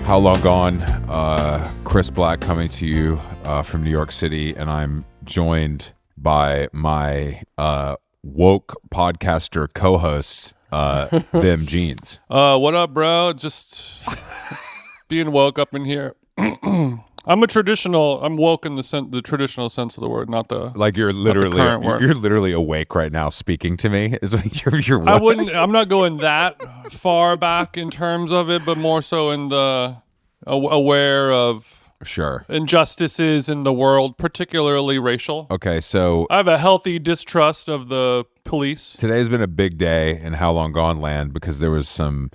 How Long Gone? Chris Black coming to you from New York City, and I'm joined by my woke podcaster co-host, Bim Jeans. What up, bro? Just being woke up in here. I'm woke in the traditional sense of the word, not the like you're literally awake right now speaking to me. Is you're I'm not going that far back in terms of it, but more so in the aware of injustices in the world, particularly racial. Okay, so I have a healthy distrust of the police. Today's been a big day in How Long Gone land because there was some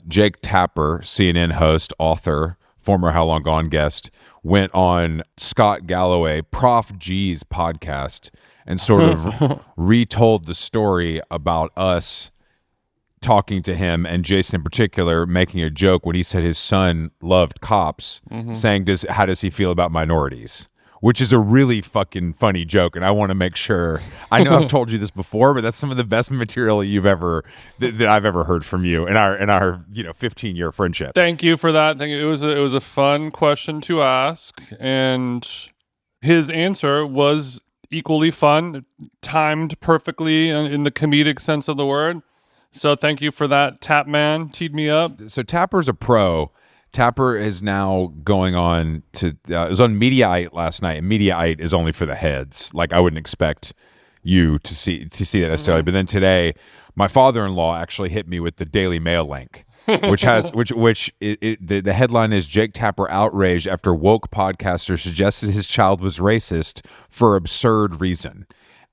Jake Tapper, CNN host, author, former How Long Gone guest, went on Scott Galloway, Prof G's podcast and sort of retold the story about us talking to him, and Jason in particular making a joke when he said his son loved cops, saying, how does he feel about minorities? Which is a really fucking funny joke, and I want to make sure. I know I've told you this before, but that's some of the best material that I've ever heard from you in our 15-year friendship. Thank you for that. It was a fun question to ask, and his answer was equally fun, timed perfectly in the comedic sense of the word. So thank you for that, Tap Man. Teed me up. So Tapper's a pro. Tapper is now going on to it was on Mediaite last night, and Mediaite is only for the heads. Like, I wouldn't expect you to see that necessarily. But then today, my father-in-law actually hit me with the Daily Mail link, which has the headline is Jake Tapper outraged after woke podcaster suggested his child was racist for absurd reason.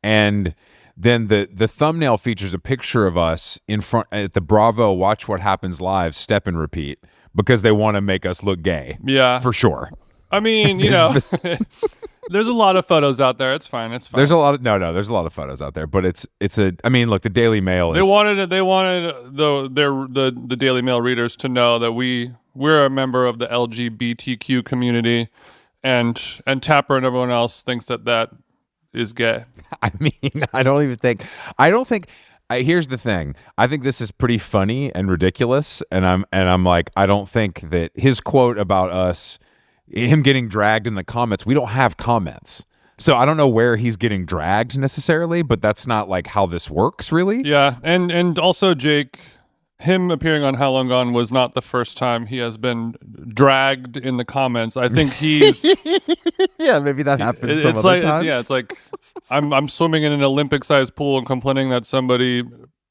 And then the thumbnail features a picture of us in front at the Bravo Watch What Happens Live step and repeat, because they want to make us look gay. Yeah. For sure. I mean, there's a lot of photos out there. It's fine. There's a lot of photos out there, but look, the Daily Mail is... They wanted the Daily Mail readers to know that we're a member of the LGBTQ community, and Tapper and everyone else thinks that is gay. I mean, I don't think here's the thing. I think this is pretty funny and ridiculous, and I'm like, I don't think that his quote about us, him getting dragged in the comments, we don't have comments. So I don't know where he's getting dragged necessarily, but that's not like how this works, really. Yeah, and also Jake, him appearing on How Long Gone was not the first time he has been dragged in the comments. I think he's... yeah, maybe that happens some other times. It's like I'm swimming in an Olympic-sized pool and complaining that somebody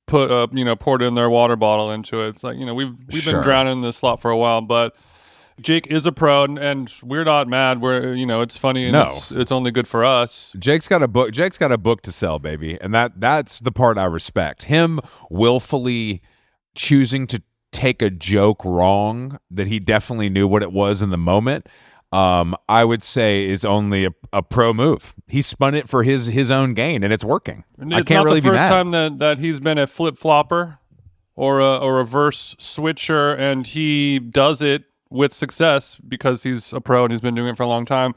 poured in their water bottle into it. It's like, we've been drowning in this slop for a while, but Jake is a pro, and we're not mad. We're it's funny, and it's only good for us. Jake's got a book to sell, baby, and that's the part I respect. Him willfully choosing to take a joke wrong that he definitely knew what it was in the moment, I would say is only a pro move. He spun it for his own gain, and it's working. I can't really be mad. It's not the first time that he's been a flip-flopper or a reverse switcher, and he does it with success because he's a pro and he's been doing it for a long time.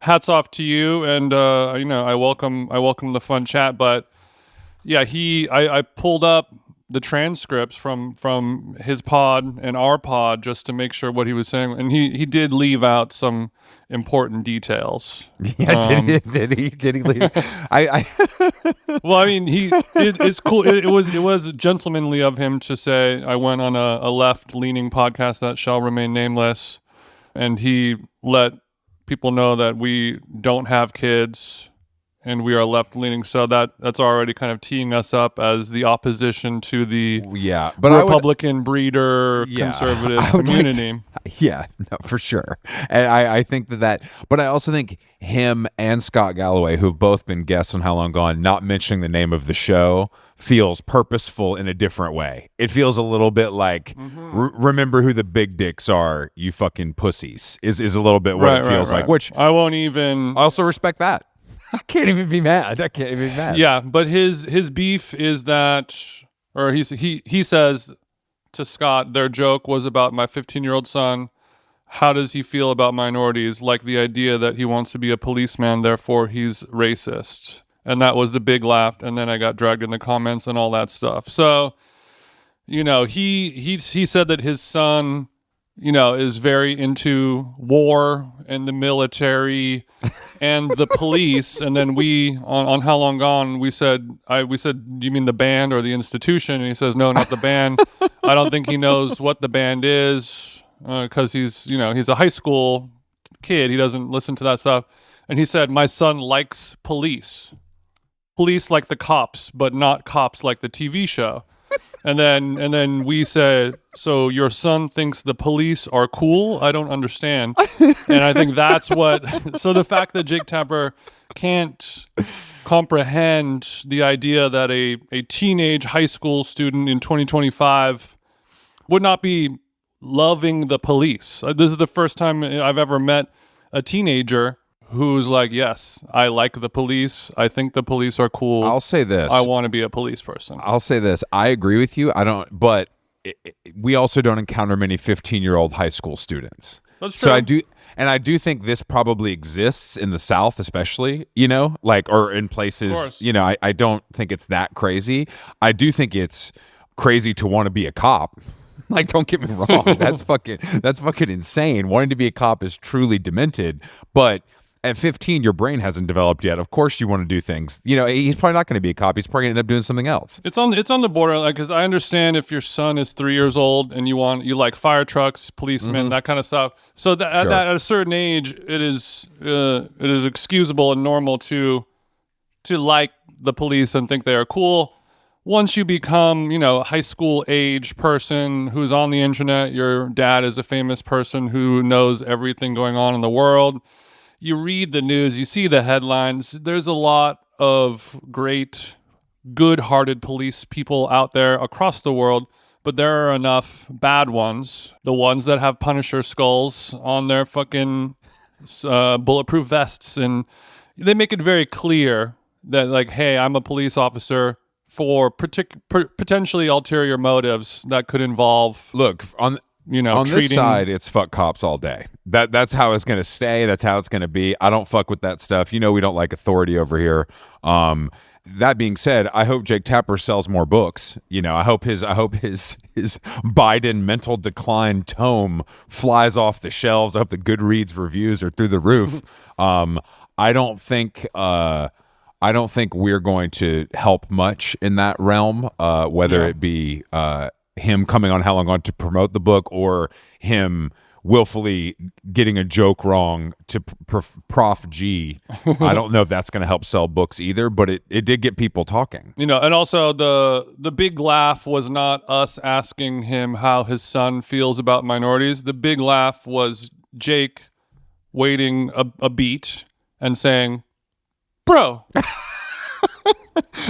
Hats off to you, and I welcome the fun chat. But yeah, I pulled up the transcripts from his pod and our pod just to make sure what he was saying, and he did leave out some important details. Yeah, did he leave? I Well, I mean, it's cool. It was gentlemanly of him to say, I went on a left-leaning podcast that shall remain nameless, and he let people know that we don't have kids and we are left-leaning, so that's already kind of teeing us up as the opposition to the Republican breeder conservative community. No, for sure. And I think that, but I also think him and Scott Galloway, who've both been guests on How Long Gone, not mentioning the name of the show feels purposeful in a different way. It feels a little bit like, remember who the big dicks are, you fucking pussies, is a little bit what it feels like, which I won't even... I also respect that. I can't even be mad. Yeah, but his beef is that, or he says to Scott, their joke was about my 15-year-old son. How does he feel about minorities? Like the idea that he wants to be a policeman, therefore he's racist. And that was the big laugh. And then I got dragged in the comments and all that stuff. So, he said that his son is very into war and the military and the police. And then we on How Long Gone, we said, do you mean the band or the institution? And he says, no, not the band. I don't think he knows what the band is because he's a high school kid. He doesn't listen to that stuff. And he said, my son likes police like the cops, but not cops like the TV show. And then we said, so your son thinks the police are cool? I don't understand. And I think that's what... So the fact that Jake Tapper can't comprehend the idea that a teenage high school student in 2025 would not be loving the police. This is the first time I've ever met a teenager who's like, yes, I like the police. I think the police are cool. I'll say this. I want to be a police person. I'll say this. I agree with you. But we also don't encounter many 15-year-old high school students. That's true. So I do think this probably exists in the South, especially, or in places, I don't think it's that crazy. I do think it's crazy to want to be a cop. Like, don't get me wrong. That's fucking insane. Wanting to be a cop is truly demented, but at 15, your brain hasn't developed yet. Of course, you want to do things. He's probably not going to be a cop. He's probably going to end up doing something else. It's on the border, because I understand if your son is 3 years old and you like fire trucks, policemen, that kind of stuff. So at a certain age, it is excusable and normal to like the police and think they are cool. Once you become, a high school age person who's on the internet, your dad is a famous person who knows everything going on in the world. You read the news, you see the headlines. There's a lot of great, good-hearted police people out there across the world, but there are enough bad ones, the ones that have Punisher skulls on their fucking bulletproof vests, and they make it very clear that, like, hey, I'm a police officer for potentially ulterior motives that could involve... Look, on this side, it's fuck cops all day. That's how it's going to stay. That's how it's going to be. I don't fuck with that stuff. We don't like authority over here. That being said, I hope Jake Tapper sells more books. I hope his Biden mental decline tome flies off the shelves. I hope the Goodreads reviews are through the roof. I don't think we're going to help much in that realm, whether it be him coming on How Long Gone to promote the book or him willfully getting a joke wrong to Prof G. I don't know if that's going to help sell books either, but it did get people talking. And also the big laugh was not us asking him how his son feels about minorities. The big laugh was Jake waiting a beat and saying, bro.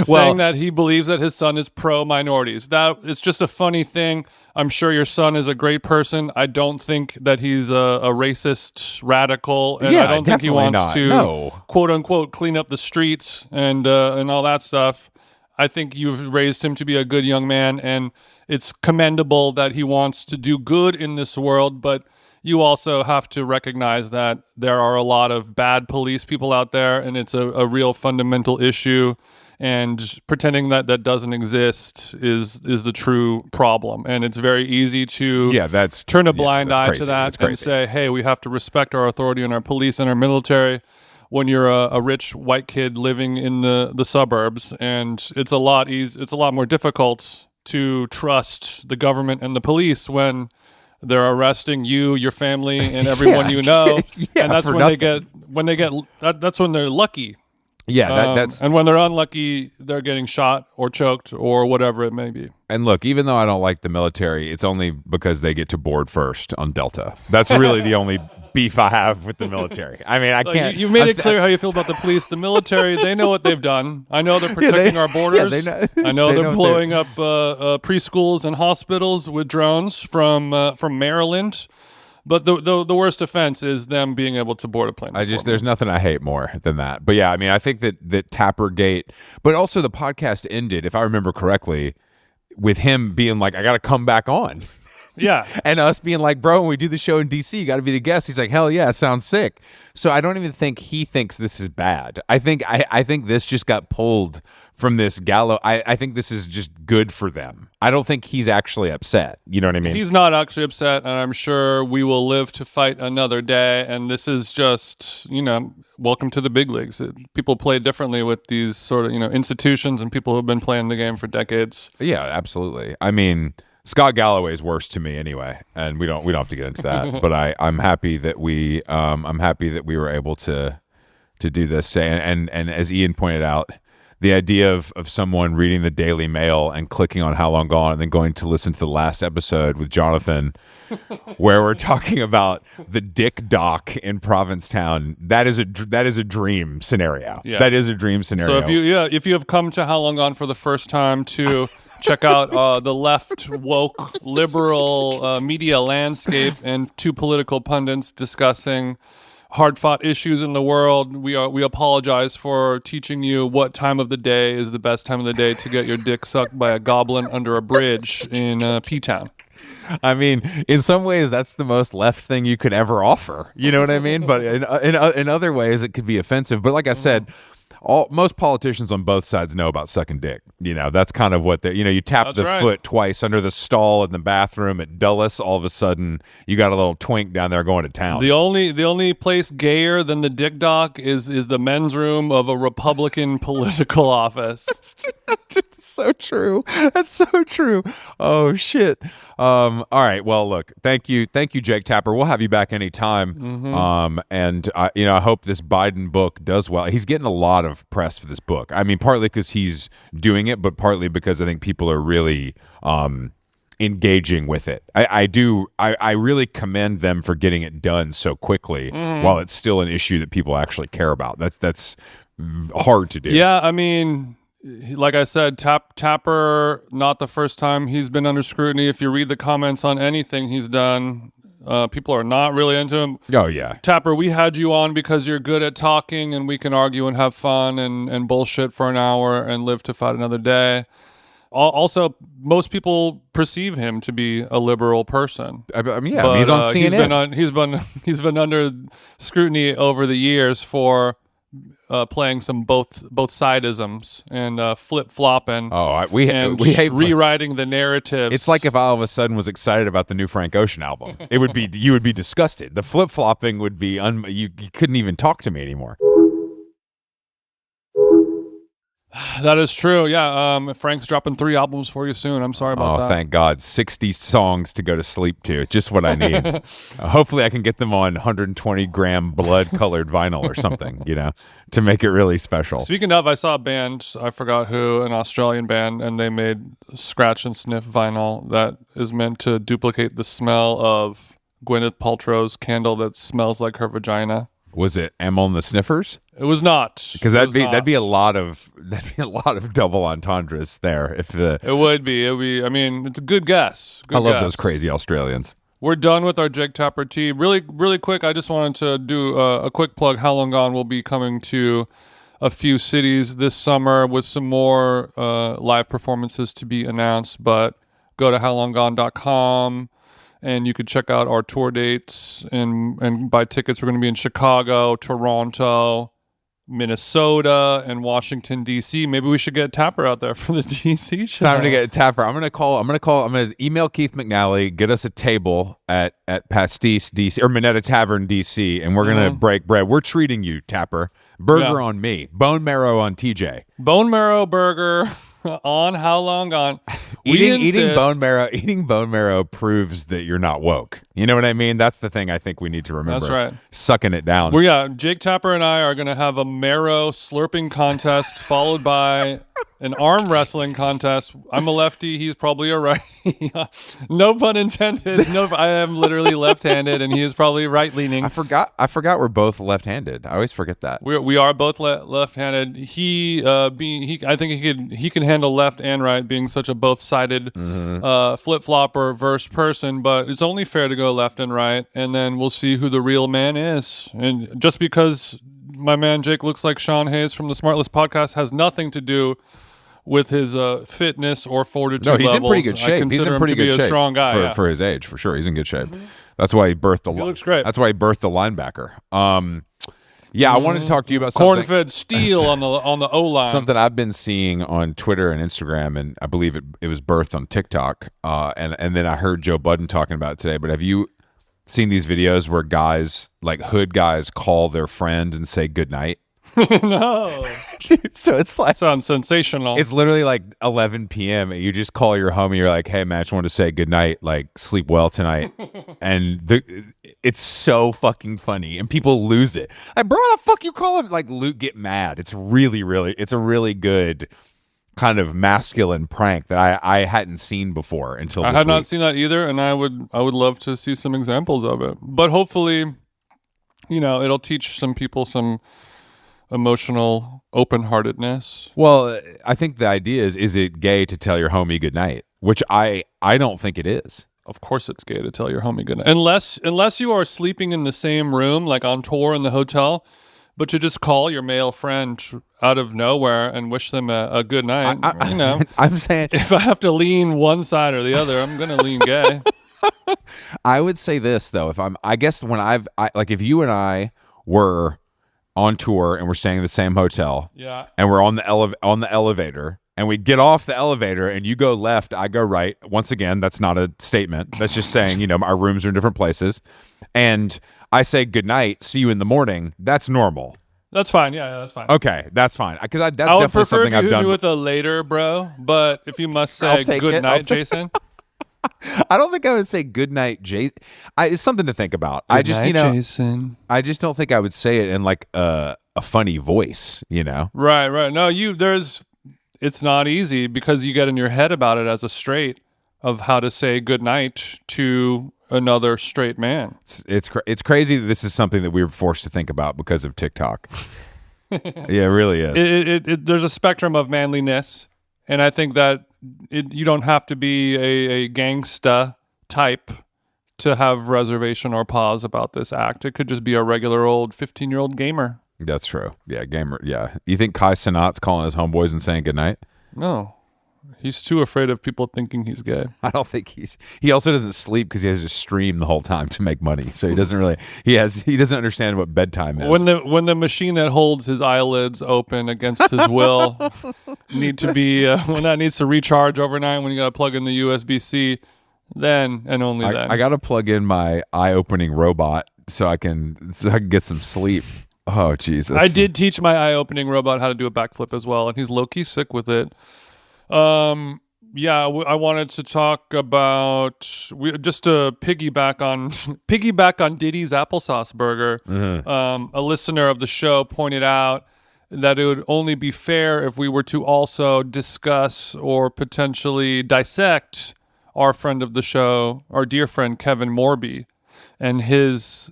Saying that he believes that his son is pro-minorities. That it's just a funny thing. I'm sure your son is a great person. I don't think that he's a racist radical, and I don't think he wants to quote unquote clean up the streets and all that stuff. I think you've raised him to be a good young man, and it's commendable that he wants to do good in this world, but you also have to recognize that there are a lot of bad police people out there, and it's a real fundamental issue. And pretending that doesn't exist is the true problem. And it's very easy to turn a blind eye to that and say, hey, we have to respect our authority and our police and our military when you're a rich white kid living in the suburbs. And it's a lot more difficult to trust the government and the police when they're arresting you, your family, and everyone you know. And that's that's when they're lucky. Yeah, that's and when they're unlucky, they're getting shot or choked or whatever it may be. And look, even though I don't like the military, it's only because they get to board first on Delta. That's really the only beef I have with the military. I mean, I can't. You've made it clear how you feel about the police. The military, they know what they've done. I know they're protecting our borders. I know they're blowing up preschools and hospitals with drones from Maryland. But the worst offense is them being able to board a plane. There's nothing I hate more than that. But yeah, I mean, I think that Tappergate, but also the podcast ended, if I remember correctly, with him being like, I got to come back on. Yeah. And us being like, bro, when we do the show in DC, you got to be the guest. He's like, hell yeah, sounds sick. So I don't even think he thinks this is bad. I think this just got pulled from this gallows. I think this is just good for them. I don't think he's actually upset. You know what I mean? He's not actually upset, and I'm sure we will live to fight another day. And this is just, welcome to the big leagues. People play differently with these sort of, institutions and people who've been playing the game for decades. Yeah, absolutely. I mean, Scott Galloway's worse to me anyway, and we don't have to get into that. But I'm happy that we were able to do this. And as Ian pointed out, the idea of someone reading the Daily Mail and clicking on How Long Gone and then going to listen to the last episode with Jonathan, where we're talking about the Dick Dock in Provincetown, that is a dream scenario. Yeah. That is a dream scenario. So if you have come to How Long Gone for the first time to check out the left woke liberal media landscape and two political pundits discussing hard-fought issues in the world, we apologize for teaching you what time of the day is the best time of the day to get your dick sucked by a goblin under a bridge in P-Town. I mean, in some ways, that's the most left thing you could ever offer. You know what I mean? But in other ways, it could be offensive. But like I said, most politicians on both sides know about sucking dick. That's kind of what you tap the foot twice under the stall in the bathroom at Dulles. All of a sudden, you got a little twink down there going to town. The only place gayer than the Dick Dock is the men's room of a Republican political office. That's so true. That's so true. Oh shit. All right. Well, look. Thank you, Jake Tapper. We'll have you back anytime. Mm-hmm. And I hope this Biden book does well. He's getting a lot of press for this book. I mean, partly because he's doing it, but partly because I think people are really engaging with it. I really commend them for getting it done so quickly while it's still an issue that people actually care about. That's hard to do. Yeah, I mean, like I said, Tapper, not the first time he's been under scrutiny. If you read the comments on anything he's done, people are not really into him. Oh, yeah. Tapper, we had you on because you're good at talking and we can argue and have fun and bullshit for an hour and live to fight another day. Also, most people perceive him to be a liberal person. I mean, he's on CNN. He's been under scrutiny over the years for playing some both sidisms and flip flopping. We hate rewriting the narrative. It's like if I all of a sudden was excited about the new Frank Ocean album. You would be disgusted. The flip flopping would be you couldn't even talk to me anymore. That is true. Yeah, Frank's dropping 3 albums for you soon. I'm sorry about that. Oh, thank God. 60 songs to go to sleep to. Just what I need. Hopefully I can get them on 120-gram blood-colored vinyl or something, to make it really special. Speaking of, I saw a band, I forgot who, an Australian band, and they made scratch and sniff vinyl that is meant to duplicate the smell of Gwyneth Paltrow's candle that smells like her vagina. Was it Emil and the Sniffers? It was not, because that'd be a lot of double entendres there. It would be. I mean, it's a good guess. I love those crazy Australians. We're done with our Jake Tapper tea. Really, really quick. I just wanted to do a quick plug. How Long Gone will be coming to a few cities this summer with some more live performances to be announced. But go to howlonggone.com. And you could check out our tour dates and buy tickets. We're going to be in Chicago, Toronto, Minnesota, and Washington, D.C. Maybe we should get Tapper out there for the D.C. show. Time to get Tapper. I'm going to email Keith McNally, get us a table at Pastis, D.C., or Minetta Tavern, D.C., and we're going to break bread. We're treating you, Tapper. Burger on me. Bone marrow on TJ. Bone marrow burger on How Long Gone. Eating bone marrow proves that you're not woke. You know what I mean? That's the thing I think we need to remember. That's right. Sucking it down. Jake Tapper and I are going to have a marrow slurping contest followed by an arm wrestling contest. I'm a lefty. He's probably a righty. No pun intended. No, I am literally left-handed, and he is probably right-leaning. I forgot we're both left-handed. I always forget that. We are both left-handed. I think he can handle left and right, being such a both-sided flip-flopper verse person. But it's only fair to go left and right, and then we'll see who the real man is. And just because my man Jake looks like Sean Hayes from the Smartless podcast has nothing to do with his fitness or fortitude. No, he's levels, in pretty good shape. He's in pretty good shape. A strong guy for his age, for sure. He's in good shape. That's why he birthed the. He looks great. That's why he birthed the linebacker. Yeah, I wanted to talk to you about something. Corn-fed steel on the O-line. Something I've been seeing on Twitter and Instagram, and I believe it was birthed on TikTok. And then I heard Joe Budden talking about it today. But have you seen these videos where guys, like hood guys, call their friend and say goodnight? No. Dude, so it's like, sounds sensational. it's literally like 11 p.m. and you just call your homie. You're like, hey man, I just wanted to say goodnight, like sleep well tonight. And it's so fucking funny and people lose it. Like, bro, what the fuck you call him? Like Luke get mad. It's a really good kind of masculine prank that I hadn't seen before until this I had not week. seen that either, and I would love to see some examples of it. But hopefully, it'll teach some people some emotional open-heartedness. Well, I think the idea is it gay to tell your homie goodnight? Which I don't think it is. Of course it's gay to tell your homie goodnight. Unless you are sleeping in the same room, like on tour in the hotel, but you just call your male friend out of nowhere and wish them a good night. I'm saying, if I have to lean one side or the other, I'm going to lean gay. I would say this though, I guess when like if you and I were on tour and we're staying in the same hotel, yeah, and we're on the elevator, and we get off the elevator, and you go left, I go right. Once again, that's not a statement. That's just saying, our rooms are in different places, and I say good night, see you in the morning. That's normal. That's fine. Yeah, that's fine. Okay, that's fine. Because that's I would definitely prefer something if you I've done. hit me with a later, bro. But if you must say I'll take good it. night, Jason. I don't think I would say good night, Jason. It's something to think about. I just, Jason. I just don't think I would say it in like a funny voice, Right. No, it's not easy because you get in your head about it as a straight of how to say good night to another straight man. It's crazy that this is something that we were forced to think about because of TikTok. Yeah, it really is. There's a spectrum of manliness, and I think that you don't have to be a gangsta type to have reservation or pause about this act. It could just be a regular old 15-year-old gamer. That's true. Yeah, gamer. Yeah. You think Kai Cenat's calling his homeboys and saying goodnight? No. He's too afraid of people thinking he's gay. I don't think he also doesn't sleep because he has to stream the whole time to make money. So he doesn't really, he doesn't understand what bedtime is. When the machine that holds his eyelids open against his will need to be, when that needs to recharge overnight, when you got to plug in the USB-C, then and only then. I got to plug in my eye-opening robot so I can get some sleep. Oh, Jesus. I did teach my eye-opening robot how to do a backflip as well, and he's low-key sick with it. Yeah, I wanted to talk about just to piggyback on Diddy's applesauce burger. Mm-hmm. A listener of the show pointed out that it would only be fair if we were to also discuss or potentially dissect our friend of the show, our dear friend Kevin Morby, and his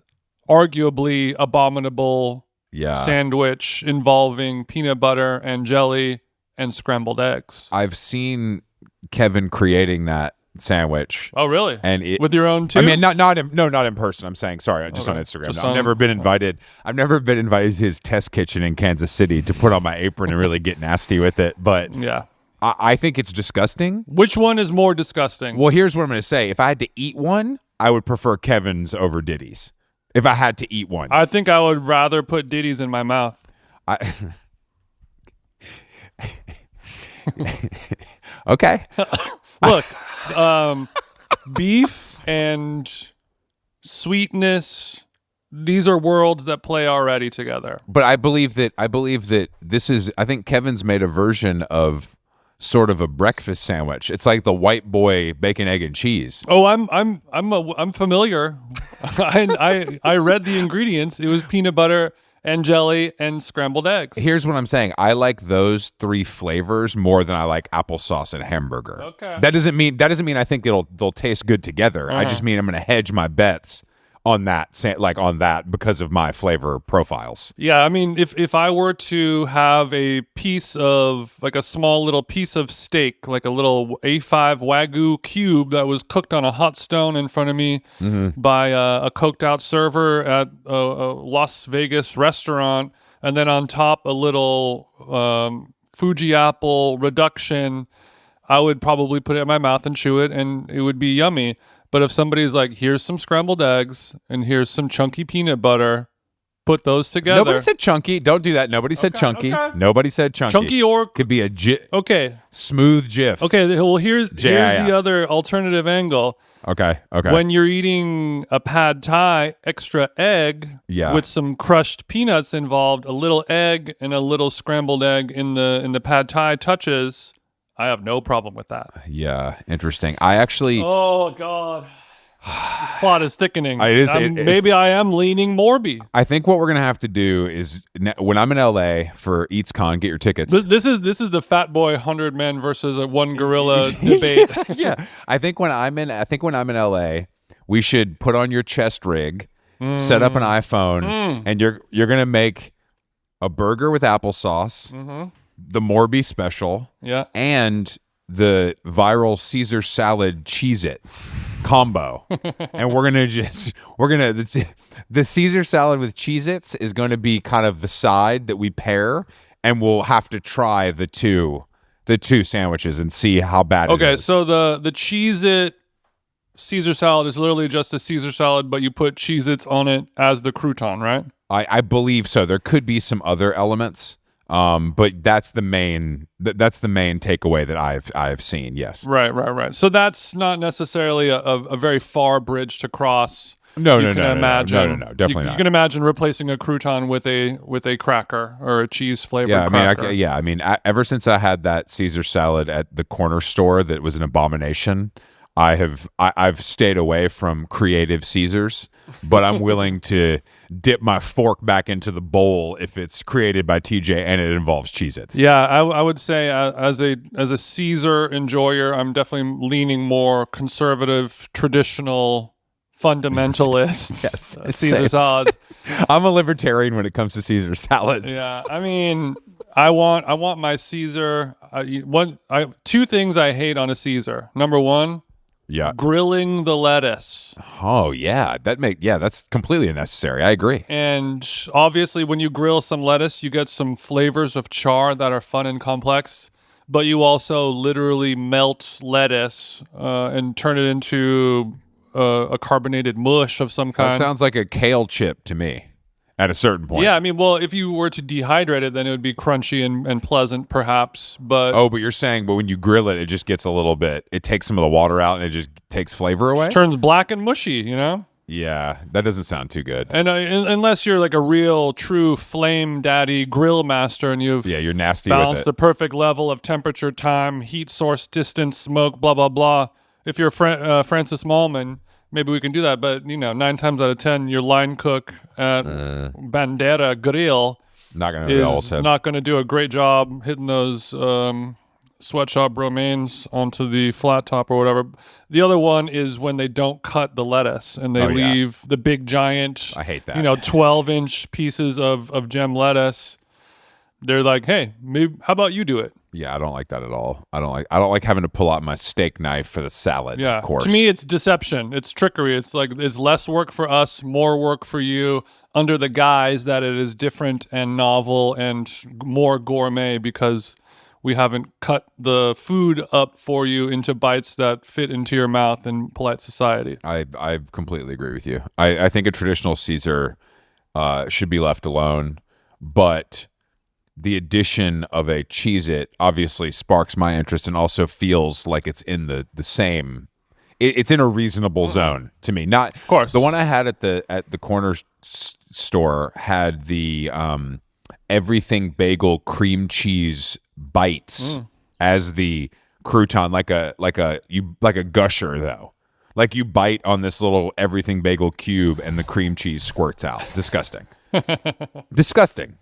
arguably abominable sandwich involving peanut butter and jelly and scrambled eggs. I've seen Kevin creating that sandwich. Oh, really? And with your own too? I mean, not in person. I'm saying, sorry, just on Instagram. I've never been invited to his test kitchen in Kansas City to put on my apron and really get nasty with it. But yeah, I think it's disgusting. Which one is more disgusting? Well, here's what I'm going to say. If I had to eat one, I would prefer Kevin's over Diddy's. If I had to eat one, I think I would rather put Diddy's in my mouth. Okay. Look, beef and sweetness, these are worlds that play already together. But I believe that this is, I think Kevin's made a version of sort of a breakfast sandwich. It's like the white boy bacon, egg, and cheese. Oh, I'm familiar. I read the ingredients. It was peanut butter and jelly and scrambled eggs. Here's what I'm saying. I like those three flavors more than I like applesauce and hamburger. Okay. That doesn't mean I think they'll taste good together. I just mean I'm going to hedge my bets on that because of my flavor profiles. Yeah, I mean, if I were to have a piece of, like a small little piece of steak, like a little A5 Wagyu cube that was cooked on a hot stone in front of me by a coked out server at a Las Vegas restaurant, and then on top a little Fuji apple reduction, I would probably put it in my mouth and chew it, and it would be yummy. But if somebody's like, here's some scrambled eggs and here's some chunky peanut butter, put those together. Nobody said chunky. Don't do that. Nobody said chunky. Okay. Nobody said chunky. Chunky or could be a okay. smooth GIF. Okay, well here's the other alternative angle. Okay. When you're eating a pad thai, extra egg with some crushed peanuts involved, a little egg and a little scrambled egg in the pad thai touches. I have no problem with that. Yeah, interesting. I actually... Oh, God. This plot is thickening. Maybe I am leaning Morby. I think what we're going to have to do is, when I'm in LA for EatsCon, get your tickets. This is the Fat Boy 100 Men versus a one gorilla debate. Yeah. I think when I'm in LA, we should put on your chest rig, set up an iPhone, and you're going to make a burger with applesauce, the Morby special, and the viral Caesar salad Cheez-It combo. And the Caesar salad with Cheez-Its is going to be kind of the side that we pair, and we'll have to try the two sandwiches and see how bad it is. Okay, so the Cheez-It Caesar salad is literally just a Caesar salad, but you put Cheez-Its on it as the crouton, right? I believe so. There could be some other elements. But that's the main takeaway that I've seen. Yes. Right. So that's not necessarily a very far bridge to cross. No, definitely not. You can imagine replacing a crouton with a cracker or a cheese flavored cracker. I mean, ever since I had that Caesar salad at the corner store that was an abomination, I've stayed away from creative Caesars, but I'm willing to dip my fork back into the bowl if it's created by TJ and it involves Cheez-Its. Yeah, I would say as a Caesar enjoyer, I'm definitely leaning more conservative, traditional, fundamentalist. Yes, Caesar salads. I'm a libertarian when it comes to Caesar salads. Yeah, I mean, I want my Caesar. Two things I hate on a Caesar. Number one. Yeah, grilling the lettuce. Oh yeah, that's completely unnecessary. I agree. And obviously, when you grill some lettuce, you get some flavors of char that are fun and complex. But you also literally melt lettuce and turn it into a carbonated mush of some kind. That sounds like a kale chip to me. At a certain point. Yeah, I mean, well, if you were to dehydrate it, then it would be crunchy and pleasant, perhaps. But you're saying, when you grill it, it just gets a little bit. It takes some of the water out, and it just takes flavor away. It turns black and mushy, you know. Yeah, that doesn't sound too good. And unless you're like a real, true flame daddy grill master, and you're nasty balanced with it. The perfect level of temperature, time, heat source, distance, smoke, blah blah blah. If you're Francis Mallman. Maybe we can do that, but 9 times out of 10, your line cook at Bandera Grill is not going to do a great job hitting those sweatshop romaines onto the flat top or whatever. The other one is when they don't cut the lettuce and they leave the big giant, I hate that. 12-inch pieces of gem lettuce. They're like, hey, maybe, how about you do it? Yeah, I don't like that at all. I don't like having to pull out my steak knife for the salad. Yeah, course. To me, it's deception. It's trickery. It's like it's less work for us, more work for you, under the guise that it is different and novel and more gourmet because we haven't cut the food up for you into bites that fit into your mouth in polite society. I completely agree with you. I think a traditional Caesar should be left alone, but the addition of a Cheez-It obviously sparks my interest and also feels like it's in the same. It's in a reasonable zone to me. Not, of course. The one I had at the corner store had the everything bagel cream cheese bites as the crouton, like a gusher though. Like you bite on this little everything bagel cube and the cream cheese squirts out. Disgusting. Disgusting.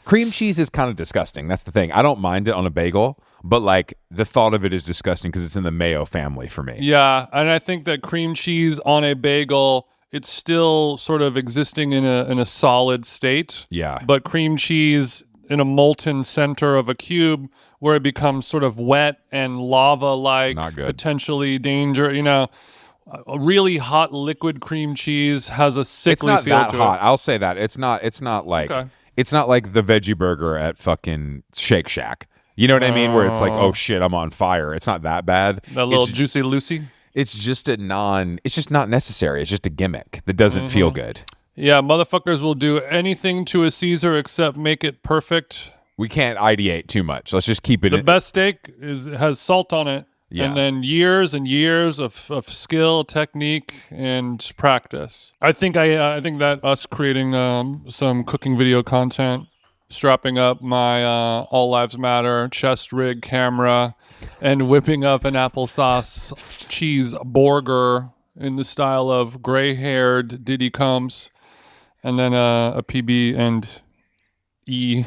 Cream cheese is kind of disgusting. That's the thing. I don't mind it on a bagel, but like the thought of it is disgusting because it's in the mayo family for me. Yeah, and I think that cream cheese on a bagel, it's still sort of existing in a solid state. Yeah. But cream cheese in a molten center of a cube where it becomes sort of wet and lava-like, not good. Potentially danger, A really hot liquid cream cheese has a sickly feel to it. It's not that hot. I'll say that. It's not like It's not like the veggie burger at fucking Shake Shack. You know what I mean? Where it's like, oh shit, I'm on fire. It's not that bad. That little Juicy Lucy. It's just it's just not necessary. It's just a gimmick that doesn't feel good. Yeah, motherfuckers will do anything to a Caesar except make it perfect. We can't ideate too much. Let's just keep it. The best steak has salt on it. Yeah. And then years and years of skill, technique, and practice. I think that us creating some cooking video content, strapping up my All Lives Matter chest rig camera, and whipping up an applesauce cheese burger in the style of gray-haired Diddy Combs, and then a PB and E.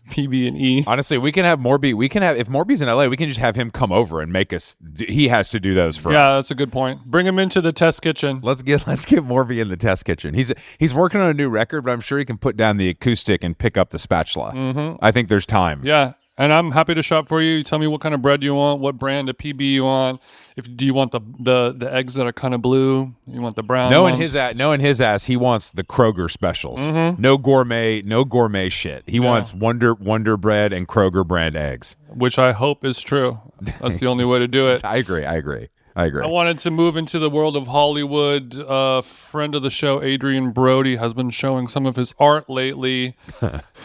PB and E. Honestly, we can have Morby. If Morby's in LA, we can just have him come over and make us. He has to do those for us. Yeah, that's a good point. Bring him into the test kitchen. Let's get Morby in the test kitchen. He's working on a new record, but I'm sure he can put down the acoustic and pick up the spatula. Mm-hmm. I think there's time. Yeah. And I'm happy to shop for you. You tell me what kind of bread you want, what brand of PB you want. Do you want the eggs that are kind of blue? You want the brown ones? Knowing his ass, he wants the Kroger specials. Mm-hmm. No gourmet shit. He wants Wonder Bread and Kroger brand eggs. Which I hope is true. That's the only way to do it. I agree. I wanted to move into the world of Hollywood. Friend of the show, Adrien Brody, has been showing some of his art lately.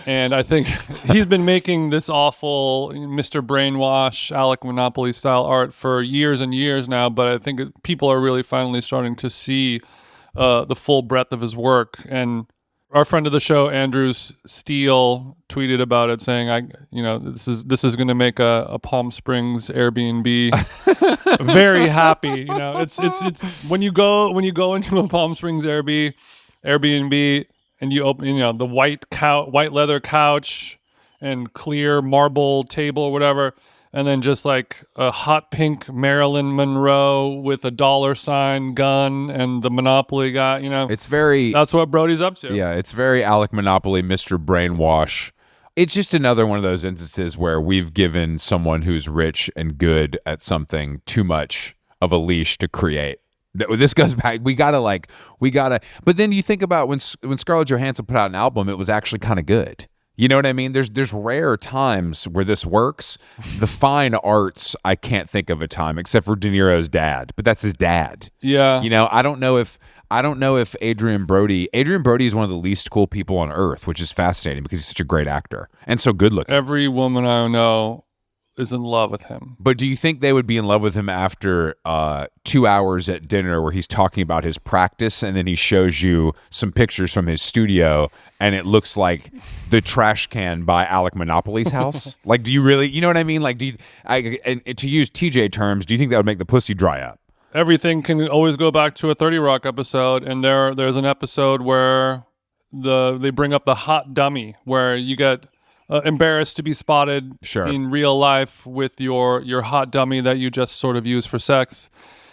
And I think he's been making this awful Mr. Brainwash, Alec Monopoly style art for years and years now. But I think people are really finally starting to see the full breadth of his work. And our friend of the show, Andrew Steele, tweeted about it, saying, this is going to make a Palm Springs Airbnb very happy." It's when you go into a Palm Springs Airbnb and you open, the white leather couch and clear marble table or whatever, and then just like a hot pink Marilyn Monroe with a $sign gun and the Monopoly guy, that's what Brody's up to. Yeah, it's very Alec Monopoly, Mr. Brainwash. It's just another one of those instances where we've given someone who's rich and good at something too much of a leash to create. This goes back. We gotta. But then you think about when Scarlett Johansson put out an album, it was actually kind of good. You know what I mean? There's rare times where this works. The fine arts, I can't think of a time except for De Niro's dad, but that's his dad. Yeah. I don't know if Adrien Brody is one of the least cool people on earth, which is fascinating because he's such a great actor and so good looking. Every woman I know is in love with him. But do you think they would be in love with him after 2 hours at dinner where he's talking about his practice and then he shows you some pictures from his studio and it looks like the trash can by Alec Monopoly's house? Like, do you really, you know what I mean? Like, and to use TJ terms, do you think that would make the pussy dry up? Everything can always go back to a 30 Rock episode, and there's an episode where they bring up the hot dummy, where you get embarrassed to be spotted in real life with your hot dummy that you just sort of use for sex.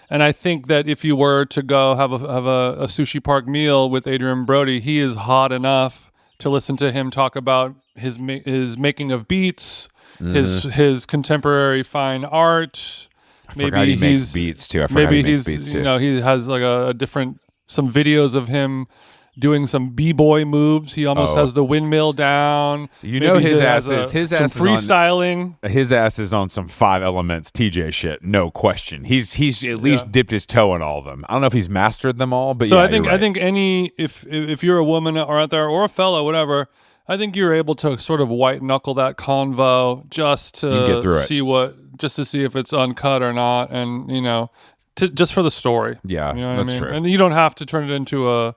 And I think that if you were to go have a sushi park meal with Adrien Brody, he is hot enough to listen to him talk about his making of beats, his contemporary fine art. Maybe he makes beats too. He has like some videos of him doing some b-boy moves. He almost has the windmill down. His ass is freestyling. His ass is on some 5 Elements TJ shit, no question. He's at least dipped his toe in all of them. I don't know if he's mastered them all, but I think if you're a woman or out there or a fellow, whatever, I think you're able to sort of white knuckle that convo just to see if it's uncut or not, and just for the story. Yeah, that's true. And you don't have to turn it into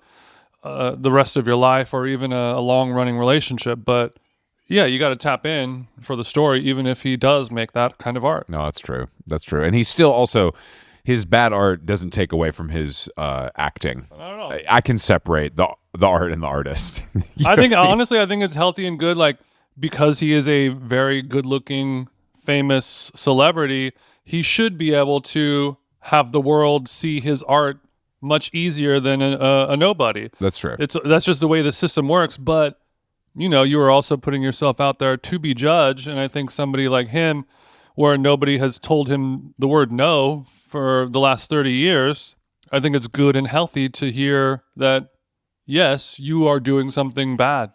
the rest of your life or even a long-running relationship, but yeah, you got to tap in for the story, even if he does make that kind of art. No, that's true. And he's still also, his bad art doesn't take away from his acting. I don't know. I can separate the art and the artist. Honestly, I think it's healthy and good. Like, because he is a very good-looking, famous celebrity, he should be able to have the world see his art much easier than a nobody. That's true. That's just the way the system works. But you are also putting yourself out there to be judged, and I think somebody like him, where nobody has told him the word no for the last 30 years, I think it's good and healthy to hear that, yes, you are doing something bad.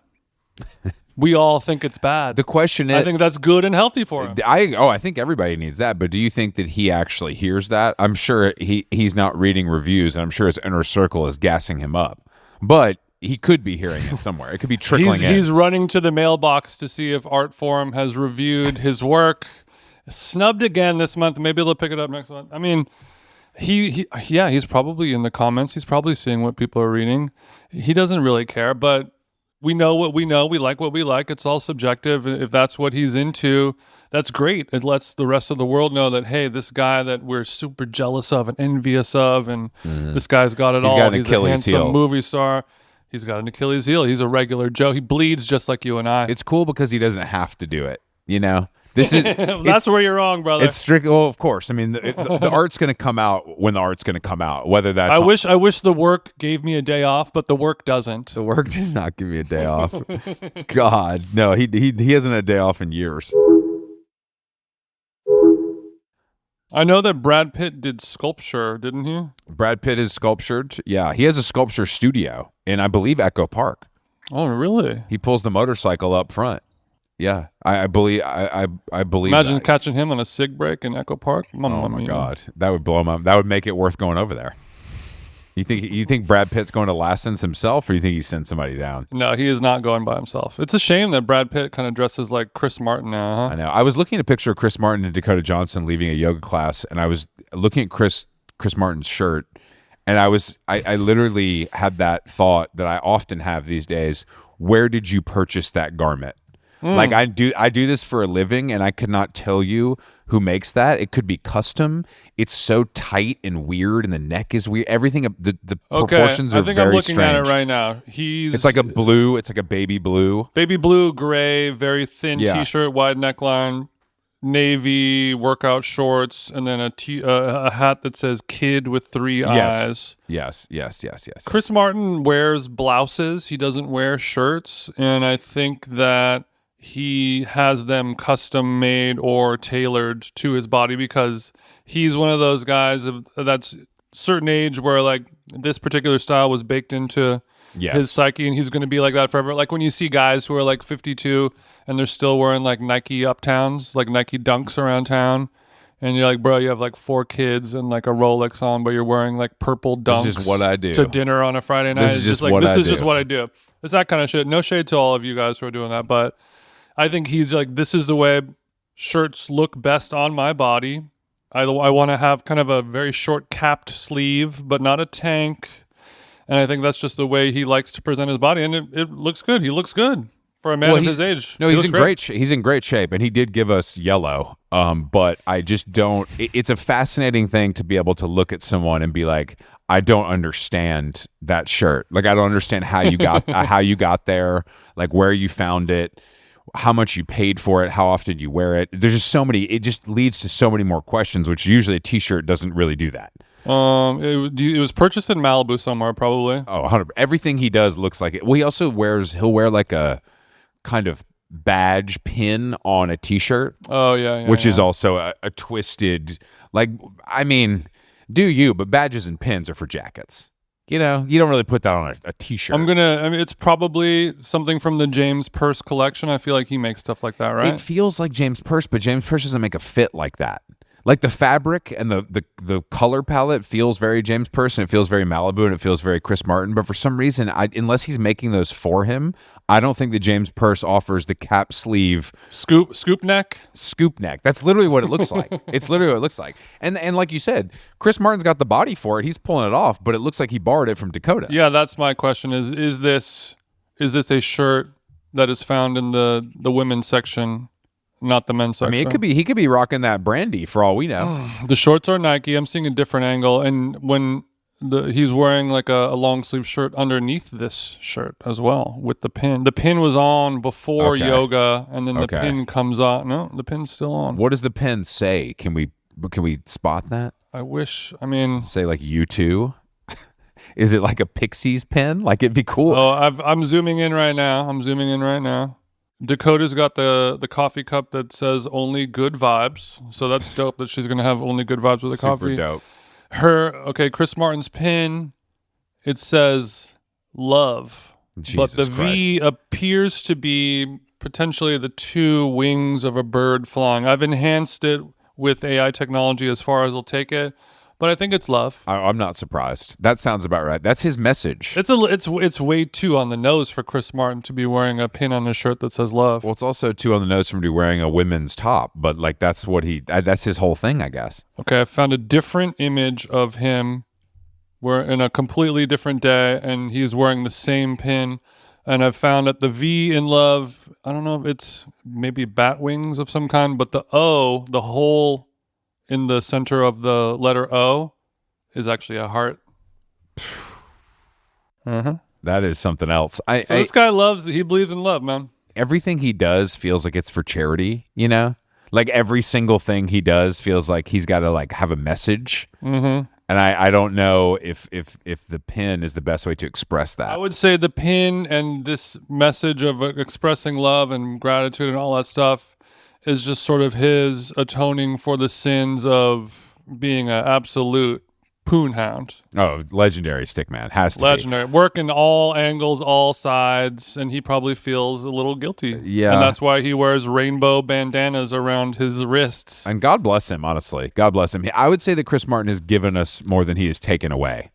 We all think it's bad. The question is, I think that's good and healthy for him. I think everybody needs that, but do you think that he actually hears that? I'm sure he's not reading reviews, and I'm sure his inner circle is gassing him up. But he could be hearing it somewhere. It could be trickling in. He's running to the mailbox to see if Artforum has reviewed his work. Snubbed again this month. Maybe they'll pick it up next month. I mean, he's probably in the comments. He's probably seeing what people are reading. He doesn't really care, but we know what we know. We like what we like. It's all subjective. If that's what he's into, that's great. It lets the rest of the world know that, hey, this guy that we're super jealous of and envious of, and this guy's got it all. Got an He's Achilles a handsome heel. movie star. He's got an Achilles heel. He's a regular Joe. He bleeds just like you and I. It's cool because he doesn't have to do it. You know, this is that's where you're wrong, brother. It's strict. Well, of course. I mean, the art's going to come out when the art's going to come out. Whether that's I wish the work gave me a day off, but the work doesn't. The work does not give me a day off. God, no. He hasn't had a day off in years. I know that Brad Pitt did sculpture, didn't he? Brad Pitt is sculptured. Yeah, he has a sculpture studio in, I believe, Echo Park. Oh, really? He pulls the motorcycle up front. Yeah, I believe. I believe. Imagine that. catching him on a cig break in Echo Park. Oh my God, that would blow him up. That would make it worth going over there. You think Brad Pitt's going to Lassens himself, or you think he sent somebody down? No, he is not going by himself. It's a shame that Brad Pitt kind of dresses like Chris Martin now, huh? I know. I was looking at a picture of Chris Martin and Dakota Johnson leaving a yoga class, and I was looking at Chris Martin's shirt, and I literally had that thought that I often have these days. Where did you purchase that garment? Like I do this for a living, and I could not tell you who makes that. It could be custom. It's so tight and weird, and the neck is weird. Everything, the proportions are very strange. I think I'm looking at it right now. It's like a blue. It's like a baby blue. Baby blue, gray, very thin T-shirt, wide neckline, navy workout shorts, and then a hat that says "Kid" with 3 eyes. Yes. Chris Martin wears blouses. He doesn't wear shirts, and I think that he has them custom made or tailored to his body because he's one of those guys that's certain age where like this particular style was baked into his psyche, and he's going to be like that forever. Like when you see guys who are like 52 and they're still wearing like Nike Uptowns, like Nike Dunks around town, and you're like, bro, you have like 4 kids and like a Rolex on, but you're wearing like purple Dunks. This is what I do to dinner on a Friday night. This is just what I do. It's that kind of shit. No shade to all of you guys who are doing that, but I think he's like, this is the way shirts look best on my body. I want to have kind of a very short capped sleeve, but not a tank. And I think that's just the way he likes to present his body. And it looks good. He looks good for a man of his age. No, he's in great shape. And he did give us yellow. But I just don't. It's a fascinating thing to be able to look at someone and be like, I don't understand that shirt. Like, I don't understand how you got how you got there, like where you found it, how much you paid for it, how often you wear it. There's just so many. It just leads to so many more questions, which usually a T-shirt doesn't really do that. It was purchased in Malibu somewhere, probably. Oh, 100%. Everything he does looks like it. Well, he'll wear like a kind of badge pin on a T-shirt. Oh, yeah. Which is also a twisted, like, I mean, do you, but badges and pins are for jackets. You know, you don't really put that on a T-shirt. It's probably something from the James Purse collection. I feel like he makes stuff like that, right? It feels like James Purse, but James Purse doesn't make a fit like that. Like the fabric and the color palette feels very James Purse, and it feels very Malibu, and it feels very Chris Martin. But for some reason, unless he's making those for him, I don't think that James Purse offers the cap sleeve scoop neck. That's literally what it looks like. It's literally what it looks like. And like you said, Chris Martin's got the body for it. He's pulling it off, but it looks like he borrowed it from Dakota. Yeah, that's my question. Is this a shirt that is found in the women's section? Not the men's section. I mean, he could be rocking that Brandy for all we know. The shorts are Nike. I'm seeing a different angle, and when he's wearing like a long sleeve shirt underneath this shirt as well with the pin. The pin was on before yoga, and then the pin comes on. No, the pin's still on. What does the pin say? Can we spot that? I wish. I mean, say like U2. Is it like a Pixies pin? Like it'd be cool. Oh, I'm zooming in right now. Dakota's got the coffee cup that says "Only Good Vibes," so that's dope. That she's gonna have only good vibes with the coffee. Super dope. Chris Martin's pin, it says "Love," Jesus but the V Christ. appears to be potentially the two wings of a bird flying. I've enhanced it with AI technology as far as it'll take it, but I think it's love. I'm not surprised. That sounds about right. That's his message. It's way too on the nose for Chris Martin to be wearing a pin on his shirt that says love. Well, it's also too on the nose for him to be wearing a women's top, but like that's his whole thing, I guess. Okay, I found a different image of him. We're in a completely different day, and he's wearing the same pin. And I've found that the V in love, I don't know if it's maybe bat wings of some kind, but the O, the hole in the center of the letter O, is actually a heart. That is something else. This guy he believes in love, man. Everything he does feels like it's for charity, you know? Like every single thing he does feels like he's got to like have a message. Mm-hmm. And I don't know if the pin is the best way to express that. I would say the pin and this message of expressing love and gratitude and all that stuff is just sort of his atoning for the sins of being an absolute poon hound. Oh, legendary stickman. Has to Legendary. Working all angles, all sides, and he probably feels a little guilty. Yeah. And that's why he wears rainbow bandanas around his wrists. And God bless him, honestly. God bless him. I would say that Chris Martin has given us more than he has taken away.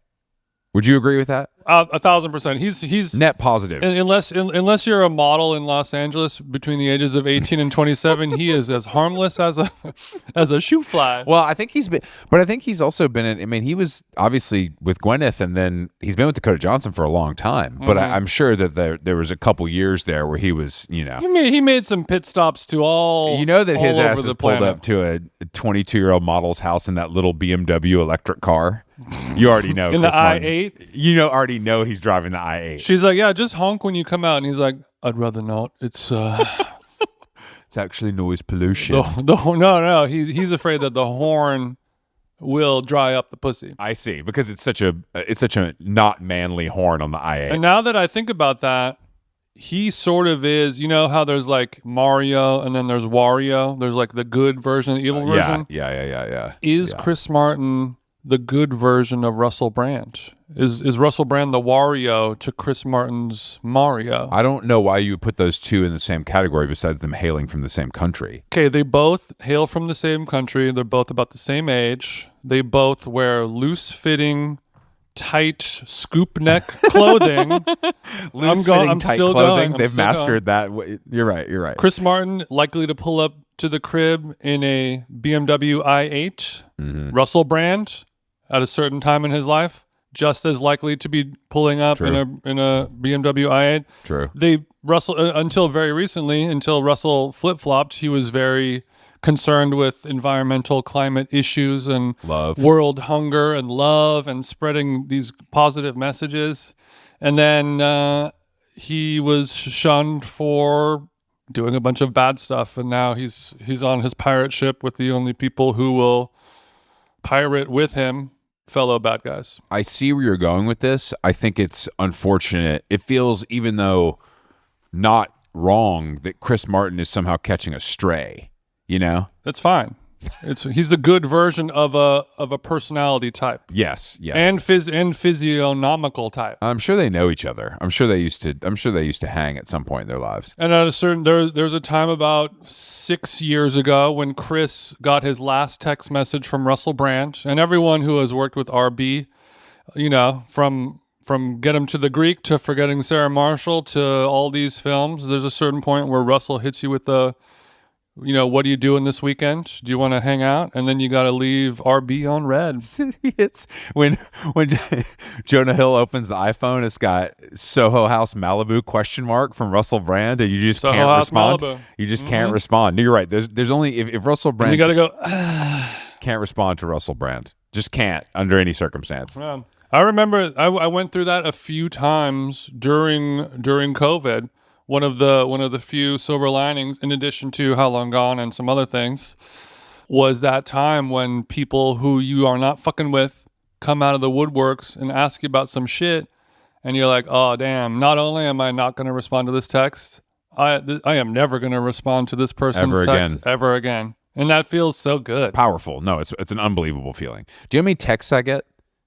Would you agree with that? 1,000%. He's net positive. Unless you're a model in Los Angeles between the ages of 18 and 27, he is as harmless as a shoe fly. Well, I think he's also been in. I mean, he was obviously with Gwyneth, and then he's been with Dakota Johnson for a long time. But I'm sure that there was a couple years there where he was, you know, he made some pit stops to all. You know that his ass is pulled up to a 22-year-old model's house in that little BMW electric car. You already know in Chris the Martin's, I-8. You already know he's driving the I-8. She's like, yeah, just honk when you come out, and he's like, I'd rather not. It's it's actually noise pollution. No. He's afraid that the horn will dry up the pussy. I see, because it's such a not manly horn on the I-8. And now that I think about that, he sort of is. You know how there's like Mario and then there's Wario. There's like the good version, the evil version. Yeah. Is Chris Martin the good version of Russel Brand? Is Russel Brand the Wario to Chris Martin's Mario? I don't know why you put those two in the same category besides them hailing from the same country. Okay, they both hail from the same country. They're both about the same age. They both wear loose-fitting, tight scoop neck clothing. Loose-fitting, tight clothing. They've mastered that. You're right. Chris Martin likely to pull up to the crib in a BMW i8. Mm-hmm. Russel Brand at a certain time in his life, just as likely to be pulling up in a BMW i8. True. Until very recently, until Russell flip-flopped, he was very concerned with environmental climate issues and world hunger and love and spreading these positive messages. And then he was shunned for doing a bunch of bad stuff, and now he's on his pirate ship with the only people who will pirate with him, fellow bad guys. I see where you're going with this. I think it's unfortunate. It feels, even though not wrong, that Chris Martin is somehow catching a stray, you know? That's fine. He's a good version of a personality type. Yes. And physiognomical type. I'm sure they know each other. I'm sure they used to hang at some point in their lives. And at a certain there's a time about 6 years ago when Chris got his last text message from Russel Brand, and everyone who has worked with RB, you know, from Get Him to the Greek to Forgetting Sarah Marshall to all these films, there's a certain point where Russell hits you with the, you know, what are you doing this weekend? Do you want to hang out? And then you got to leave RB on red. It's when Jonah Hill opens the iPhone, it's got Soho House Malibu ? From Russel Brand, and you just Soho can't House respond. Malibu. You just can't respond. No, you're right. There's only if Russel Brand. You got to go. Can't respond to Russel Brand. Just can't under any circumstance. Yeah. I remember I went through that a few times during COVID. One of the few silver linings, in addition to How Long Gone and some other things, was that time when people who you are not fucking with come out of the woodworks and ask you about some shit, and you're like, oh damn! Not only am I not going to respond to this text, I am never going to respond to this person's text ever again, and that feels so good. Powerful. No, it's an unbelievable feeling. Do you know how many texts I get?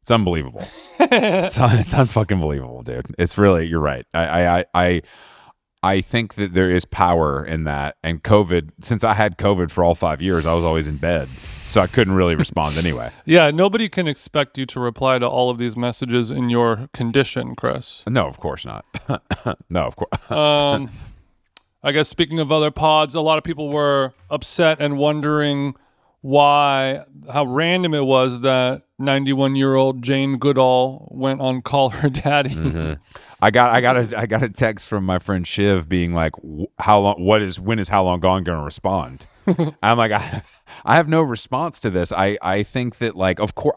It's unbelievable. It's unfucking believable, dude. It's really, you're right. I think that there is power in that. And COVID, since I had COVID for all 5 years, I was always in bed. So I couldn't really respond anyway. Yeah, nobody can expect you to reply to all of these messages in your condition, Kris. No, of course not. No, of course. I guess speaking of other pods, a lot of people were upset and wondering how random it was that 91-year-old Jane Goodall went on Call Her Daddy. Mm-hmm. I got a text from my friend Shiv being like, when is How Long Gone going to respond? I'm like, I have no response to this. I think that, like, of course,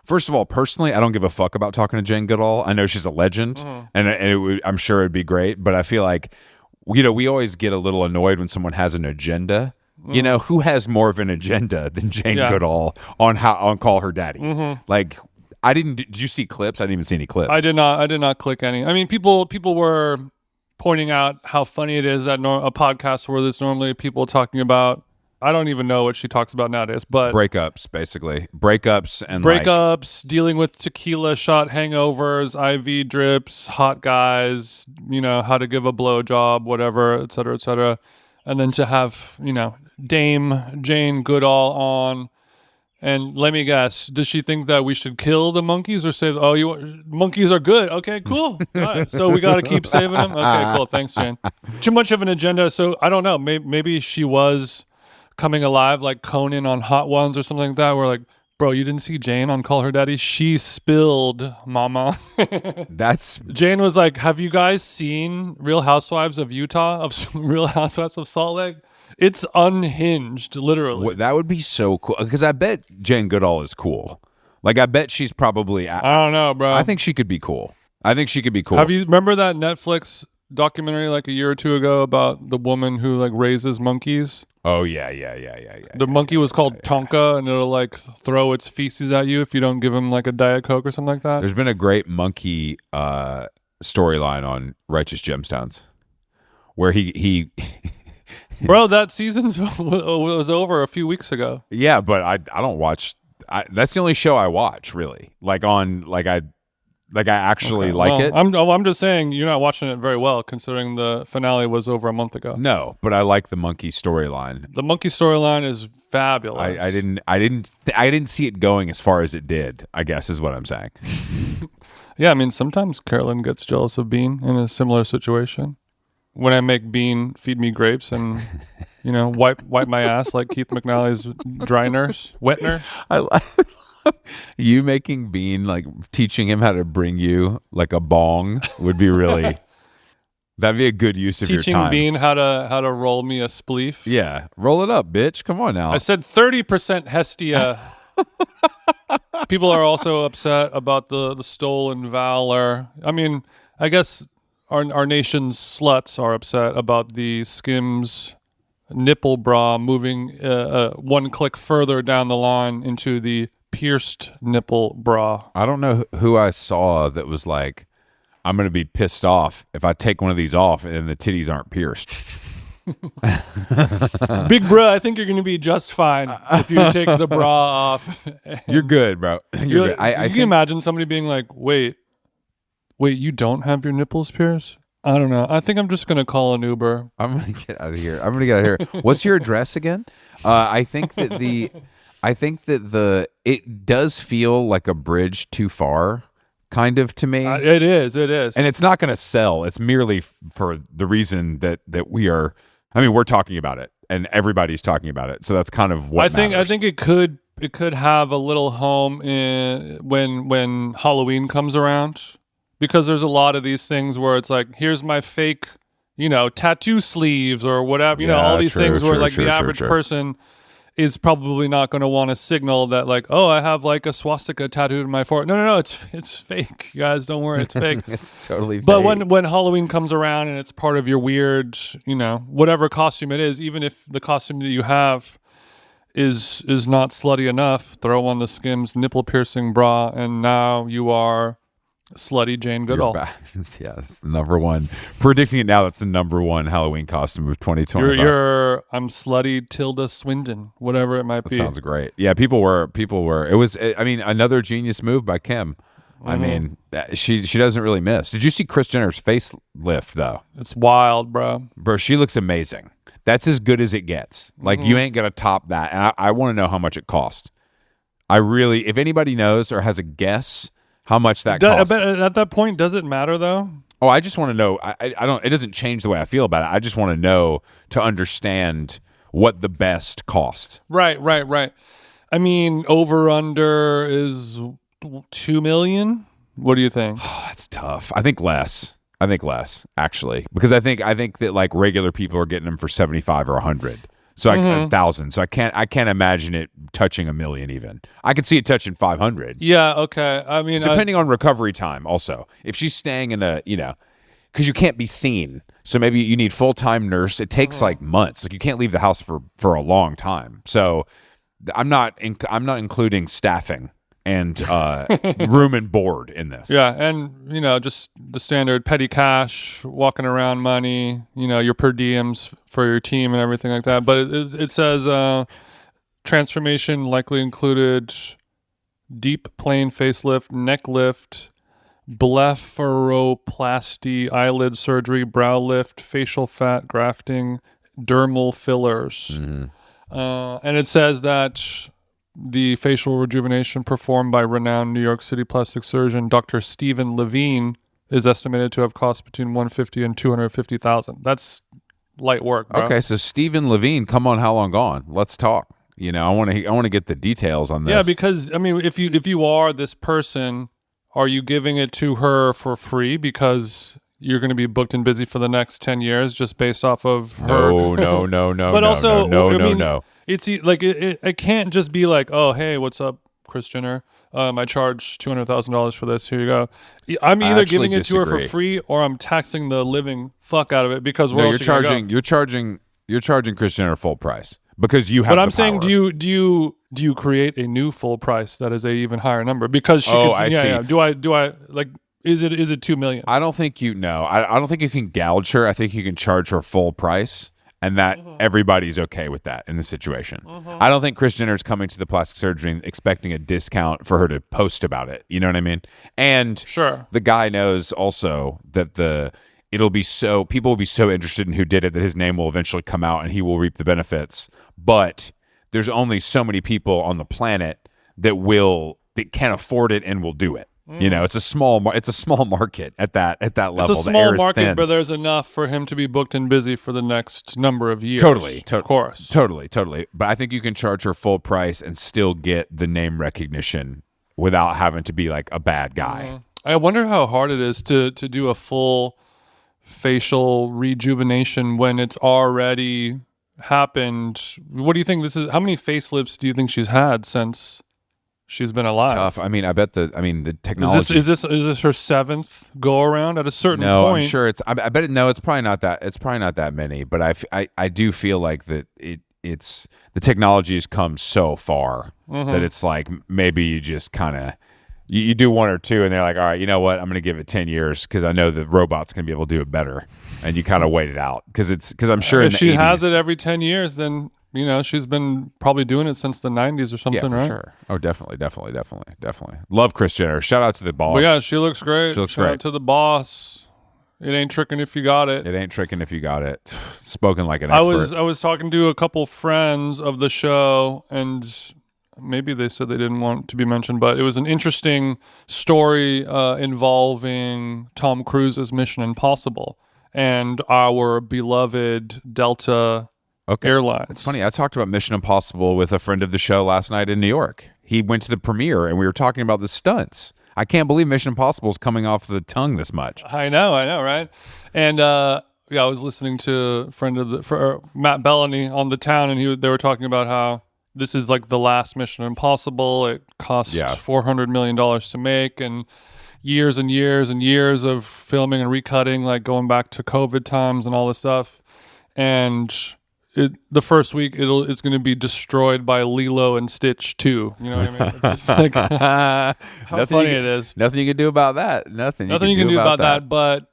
first of all, personally, I don't give a fuck about talking to Jane Goodall. I know she's a legend, and I'm sure it'd be great, but I feel like, we always get a little annoyed when someone has an agenda. Who has more of an agenda than Jane Goodall on Call Her Daddy? Mm-hmm. Like, did you see clips? I didn't even see any clips. I did not click any. I mean, people were pointing out how funny it is that a podcast where there's normally people talking about, I don't even know what she talks about nowadays, but breakups, basically. Dealing with tequila shot hangovers, IV drips, hot guys, how to give a blowjob, whatever, et cetera, et cetera. And then to have, Dame Jane Goodall on. And let me guess, does she think that we should kill the monkeys or save? Monkeys are good. Okay, cool. All right, so we got to keep saving them. Okay, cool. Thanks, Jane. Too much of an agenda. So I don't know. Maybe she was coming alive like Conan on Hot Ones or something like that. We're like, bro, you didn't see Jane on Call Her Daddy? She spilled, mama. Jane was like, have you guys seen Real Housewives of Utah, Real Housewives of Salt Lake? It's unhinged, literally. That would be so cool. Because I bet Jane Goodall is cool. Like, I bet she's probably... I don't know, bro. I think she could be cool. Remember that Netflix documentary like a year or two ago about the woman who like raises monkeys? Oh, yeah. The monkey was called Tonka, and it'll like throw its feces at you if you don't give him like a Diet Coke or something like that. There's been a great monkey storyline on Righteous Gemstones where he Bro, that season was over a few weeks ago. Yeah, but I don't watch. That's the only show I watch, really. I actually like it. I'm just saying you're not watching it very well, considering the finale was over a month ago. No, but I like the monkey storyline. The monkey storyline is fabulous. I didn't see it going as far as it did, I guess is what I'm saying. Yeah, I mean, sometimes Carolyn gets jealous of Bean in a similar situation. When I make Bean feed me grapes and, wipe my ass like Keith McNally's wet nurse. I love you making Bean, like teaching him how to bring you like a bong would be really, that'd be a good use of your time. Teaching Bean how to roll me a spleef. Yeah. Roll it up, bitch. Come on now. I said 30% Hestia. People are also upset about the stolen valor. I mean, I guess our nation's sluts are upset about the Skims nipple bra moving one click further down the line into the pierced nipple bra. I don't know who I saw that was like, I'm going to be pissed off if I take one of these off and the titties aren't pierced. Big bro, I think you're going to be just fine if you take the bra off. You're good, bro. You're good. I can imagine somebody being like, wait, you don't have your nipples pierced? I don't know. I think I'm just going to call an Uber. I'm going to get out of here. What's your address again? I think that it does feel like a bridge too far, kind of, to me. It is. And it's not going to sell. It's merely for the reason that we're talking about it and everybody's talking about it. So that's kind of what matters. I think it could have a little home when Halloween comes around. Because there's a lot of these things where it's like, here's my fake, tattoo sleeves or whatever, all these things where the average person is probably not going to want to signal that like, oh, I have like a swastika tattooed in my forehead. No, it's fake. You guys, don't worry, it's fake. It's totally fake. But when Halloween comes around and it's part of your weird, whatever costume it is, even if the costume that you have is not slutty enough, throw on the Skims nipple piercing bra and now you are Slutty Jane You're Goodall. back. Yeah, that's the number one. Predicting it now, that's the number one Halloween costume of 2020. I'm slutty Tilda Swinton, whatever it might be. Sounds great. Yeah, people were. It was. I mean, another genius move by Kim. I mean, she doesn't really miss. Did you see Kris Jenner's facelift though? It's wild, bro. Bro, she looks amazing. That's as good as it gets. Like you ain't gonna top that. And I want to know how much it cost. I really, if anybody knows or has a guess how much that costs. At that point, does it matter though? Oh, I just want to know. I don't. It doesn't change the way I feel about it. I just want to know to understand what the best cost. Right. I mean, over under is $2 million. What do you think? Oh, that's tough. I think less, actually, because I think that like regular people are getting them for 75 or 100. So 1,000. So I can't imagine it touching $1 million even. I could see it touching 500. Yeah. Okay. I mean, depending on recovery time. Also, if she's staying in because you can't be seen. So maybe you need full-time nurse. It takes like months. Like you can't leave the house for a long time. So I'm not including staffing and room and board in this. Yeah, and just the standard petty cash, walking around money, your per diems for your team and everything like that. But it says transformation likely included deep plane facelift, neck lift, blepharoplasty, eyelid surgery, brow lift, facial fat grafting, dermal fillers. And it says that the facial rejuvenation performed by renowned New York City plastic surgeon Dr. Stephen Levine is estimated to have cost between $150,000 and $250,000. That's light work, bro. Okay, so Stephen Levine, come on, How Long Gone? Let's talk. I want to get the details on this. Yeah, because I mean, if you are this person, are you giving it to her for free because you're going to be booked and busy for the next 10 years just based off of her? No. But also, no. It's like it can't just be like, oh, hey, what's up, Kris Jenner? I charge $200,000 for this. Here you go. I'm either giving it to her for free or I'm taxing the living fuck out of it because you're charging Kris Jenner full price because you have. But I'm saying, do you create a new full price that is a even higher number because she? I see. Yeah. Do I like? Is it $2 million? I don't think I don't think you can gouge her. I think you can charge her full price. And that everybody's okay with that in the situation. I don't think Kris Jenner's coming to the plastic surgery expecting a discount for her to post about it. You know what I mean? And sure, the guy knows also that people will be so interested in who did it that his name will eventually come out and he will reap the benefits. But there's only so many people on the planet that can afford it and will do it. It's a small market at that level. It's a small market, but there's enough for him to be booked and busy for the next number of years. Totally, of course, totally. But I think you can charge her full price and still get the name recognition without having to be like a bad guy. I wonder how hard it is to do a full facial rejuvenation when it's already happened. What do you think this is? How many facelifts do you think she's had since she's been alive? It's tough. I mean, the technology. Is this her 7th go around at a certain point? No, I'm sure it's. I bet no, it's probably not that. It's probably not that many. But I do feel like that it's the technology has come so far that it's like maybe you just kind of you do one or two and they're like, all right, you know what? I'm going to give it 10 years because I know the robot's going to be able to do it better. And you kind of wait it out because I'm sure if she 80s, has it every 10 years, then. She's been probably doing it since the 90s or something, for right? Sure. Oh, definitely. Love Kris Jenner. Shout out to the boss. Well, yeah, she looks great. Shout out to the boss. It ain't tricking if you got it. Spoken like an expert. I was talking to a couple friends of the show, and maybe they said they didn't want to be mentioned, but it was an interesting story involving Tom Cruise's Mission Impossible and our beloved Delta Airlines. It's funny. I talked about Mission Impossible with a friend of the show last night in New York. He went to the premiere and we were talking about the stunts. I can't believe Mission Impossible is coming off the tongue this much. I know, right? And I was listening to a friend of Matt Bellany on The Town, and they were talking about how this is like the last Mission Impossible. It cost $400 million to make, and years and years and years of filming and recutting, like going back to COVID times and all this stuff. And the first week it's going to be destroyed by Lilo and Stitch 2. You know what I mean? It's just like how funny it is. Nothing you can do about that. Nothing you can do about that. But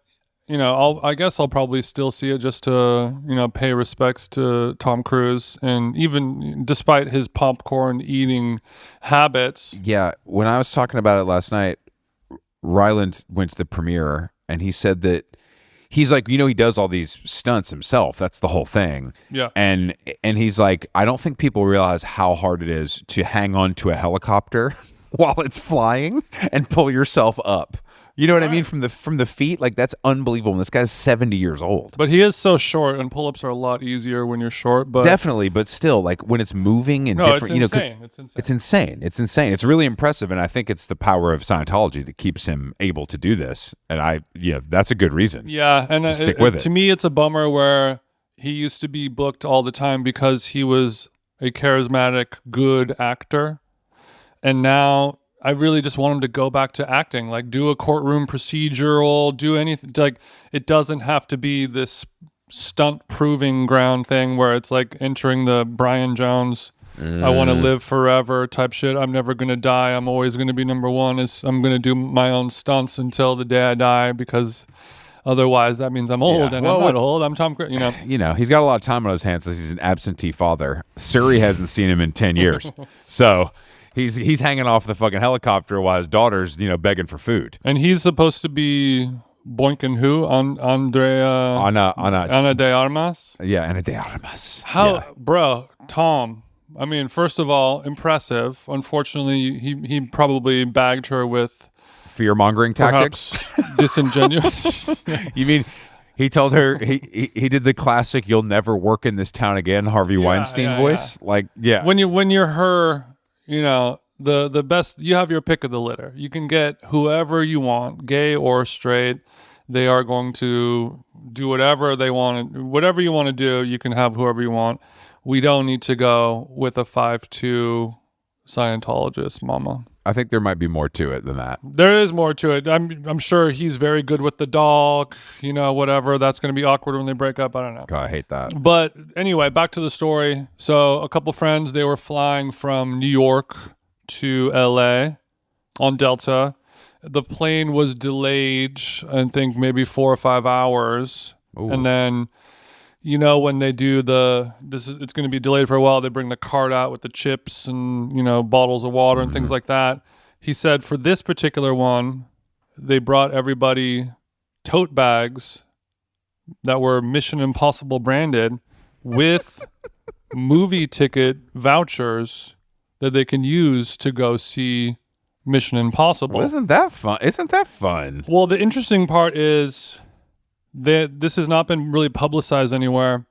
I guess I'll probably still see it just to pay respects to Tom Cruise, and even despite his popcorn eating habits. Yeah, when I was talking about it last night, Ryland went to the premiere and he said that he's like, he does all these stunts himself. That's the whole thing. Yeah. And he's like, I don't think people realize how hard it is to hang on to a helicopter while it's flying and pull yourself up. You know what I mean? From the feet, like that's unbelievable. And this guy's 70 years old. But he is so short, and pull-ups are a lot easier when you're short. But definitely, but still, like when it's moving and different, it's insane. It's insane. It's insane. It's really impressive, and I think it's the power of Scientology that keeps him able to do this. And that's a good reason. Yeah, and to stick with it. To me, it's a bummer where he used to be booked all the time because he was a charismatic, good actor, and now I really just want him to go back to acting, like do a courtroom procedural, do anything. Like it doesn't have to be this stunt proving ground thing where it's like entering the Brian Jones, I want to live forever type shit. I'm never going to die. I'm always going to be number one. I'm going to do my own stunts until the day I die, because otherwise that means I'm old, and I'm not old. I'm Tom Cruise, he's got a lot of time on his hands since he's an absentee father. Suri hasn't seen him in 10 years. So He's hanging off the fucking helicopter while his daughter's, begging for food. And he's supposed to be boinking who? Ana de Armas? Yeah, Ana de Armas. Bro, Tom, I mean, first of all, impressive. Unfortunately, he probably bagged her with fear-mongering tactics. Disingenuous. You mean he told her he did the classic "You'll never work in this town again" Harvey Weinstein voice? Yeah. Like, yeah. When you're her, the best, you have your pick of the litter. You can get whoever you want, gay or straight. They are going to do whatever they want. Whatever you want to do, you can have whoever you want. We don't need to go with a 5'2" Scientologist, mama. I think there might be more to it than that. There is more to it. I'm sure he's very good with the dog, whatever. That's going to be awkward when they break up. I don't know. God, I hate that. But anyway, back to the story. So a couple friends, they were flying from New York to LA on Delta. The plane was delayed, I think maybe 4 or 5 hours. Ooh. And then, when they do it's going to be delayed for a while, they bring the cart out with the chips and, bottles of water and things like that. He said for this particular one, they brought everybody tote bags that were Mission Impossible branded with movie ticket vouchers that they can use to go see Mission Impossible. Well, isn't that fun? Well, the interesting part is that this has not been really publicized anywhere,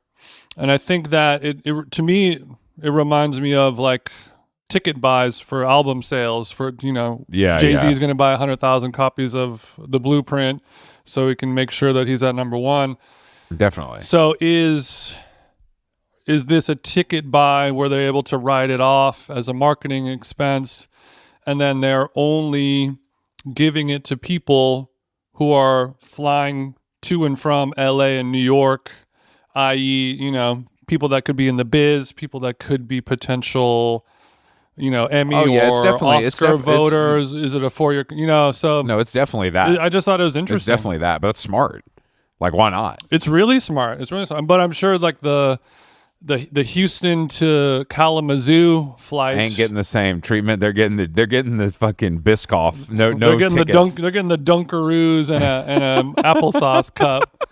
and I think that it to me it reminds me of like ticket buys for album sales for Jay-Z is going to buy 100,000 copies of The Blueprint so he can make sure that he's at number one. Definitely. So is this a ticket buy where they're able to write it off as a marketing expense, and then they're only giving it to people who are flying to and from LA and New York, i.e., people that could be in the biz, people that could be potential, Emmy or Oscar voters? Is it a 4-year, so... No, it's definitely that. I just thought it was interesting. It's definitely that, but it's smart. Like, why not? It's really smart. But I'm sure like the Houston to Kalamazoo flight ain't getting the same treatment. They're getting the fucking Biscoff. No, they're getting tickets. They're getting the Dunkaroos and a applesauce cup.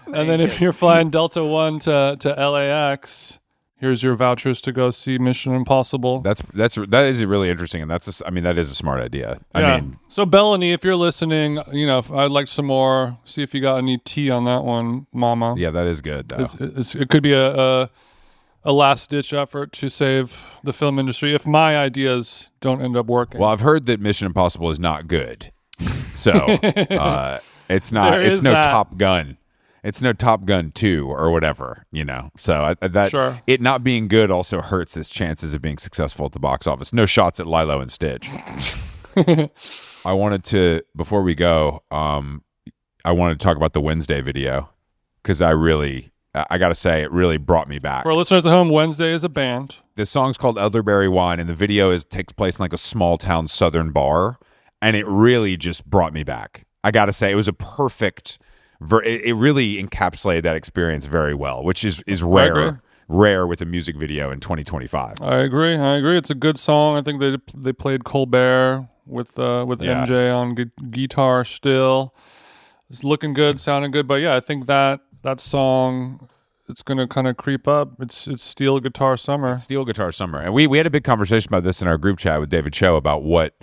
And then if you're flying Delta One to LAX, here's your vouchers to go see Mission Impossible. That is really interesting, and that is a smart idea. Yeah. I mean, so Bellany, if you're listening, I'd like some more. See if you got any tea on that one, Mama. Yeah, that is good. Though. It could be a last ditch effort to save the film industry if my ideas don't end up working. Well, I've heard that Mission Impossible is not good, so it's not. It's no Top Gun. It's no Top Gun 2 or whatever, So sure. It not being good also hurts its chances of being successful at the box office. No shots at Lilo and Stitch. I wanted to, before we go, I wanted to talk about the Wednesday video because I really I got to say, it really brought me back. For our listeners at home, Wednesday is a band. The song's called Elderberry Wine, and the video takes place in like a small town southern bar, and it really just brought me back. I got to say, it was a perfect. It really encapsulated that experience very well, which is rare with a music video in 2025. I agree. It's a good song. I think they played Colbert with MJ on guitar still. It's looking good, sounding good. But yeah, I think that song, it's going to kind of creep up. It's Steel Guitar Summer. Steel Guitar Summer. And we had a big conversation about this in our group chat with David Cho about what,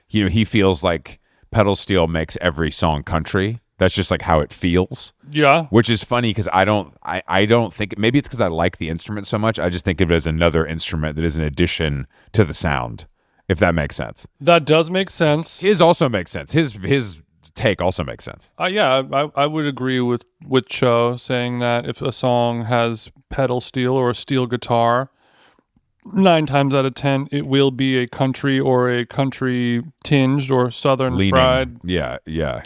he feels like pedal steel makes every song country. That's just like how it feels. Yeah. Which is funny because I don't think, maybe it's because I like the instrument so much. I just think of it as another instrument that is an addition to the sound, if that makes sense. That does make sense. His also makes sense. His take also makes sense. I would agree with Cho saying that if a song has pedal steel or a steel guitar, 9 times out of 10 it will be a country or a country tinged or southern fried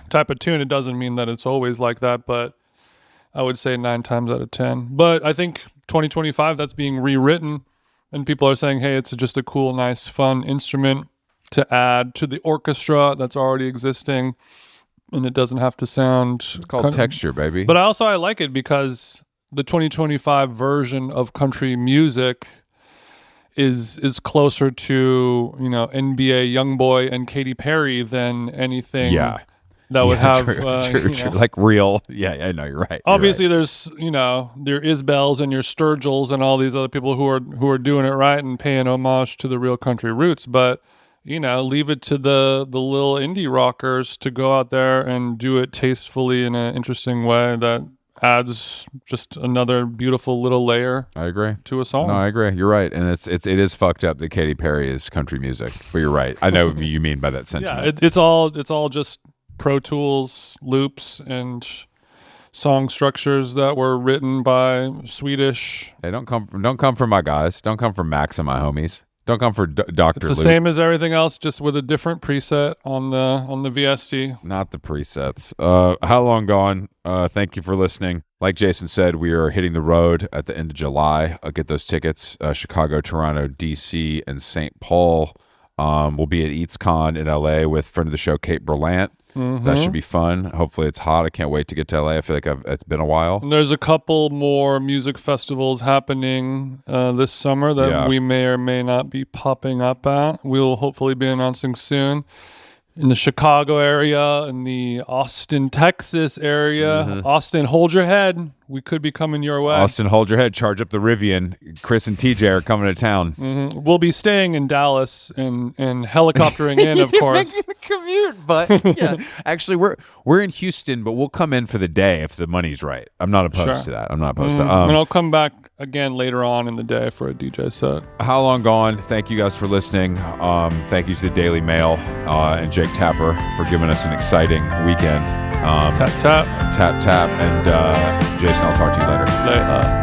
type of tune. It doesn't mean that it's always like that, but I would say 9 times out of 10. But I think 2025, that's being rewritten, and people are saying, hey, it's just a cool, nice, fun instrument to add to the orchestra that's already existing, and it doesn't have to sound... It's called texture, baby. But I like it because the 2025 version of country music is closer to, NBA Youngboy and Katy Perry than anything that would have true. Like real. I know you're right. Obviously, there's there is Bells and your Sturgills and all these other people who are doing it right and paying homage to the real country roots, but leave it to the little indie rockers to go out there and do it tastefully in an interesting way that adds just another beautiful little layer. I agree. To a song. No, I agree. You're right, and it is fucked up that Katy Perry is country music. But you're right. I know what you mean by that sentiment. Yeah, it's all just Pro Tools loops and song structures that were written by Swedish. They don't come from my guys. Don't come from Max and my homies. Don't come for Dr. It's the same as everything else, just with a different preset on the VST. Not the presets. How Long Gone? Thank you for listening. Like Jason said, we are hitting the road at the end of July. Get those tickets. Chicago, Toronto, DC, and St. Paul. We'll be at EatsCon in LA with friend of the show, Kate Berlant. Mm-hmm. That should be fun. Hopefully it's hot. I can't wait to get to LA. I feel like it's been a while. And there's a couple more music festivals happening this summer that we may or may not be popping up at. We'll hopefully be announcing soon. In the Chicago area, in the Austin, Texas area. Mm-hmm. Austin, hold your head. We could be coming your way. Austin, hold your head. Charge up the Rivian. Chris and TJ are coming to town. Mm-hmm. We'll be staying in Dallas and helicoptering in, of course. Making the commute, but yeah. Actually, we're in Houston, but we'll come in for the day if the money's right. I'm not opposed to that. I'm not opposed to that. And I'll come back again later on in the day for a DJ set. How Long Gone? Thank you guys for listening. Thank you to the Daily Mail and Jake Tapper for giving us an exciting weekend. Tap, tap. Tap, tap. And Jason, I'll talk to you later. Later.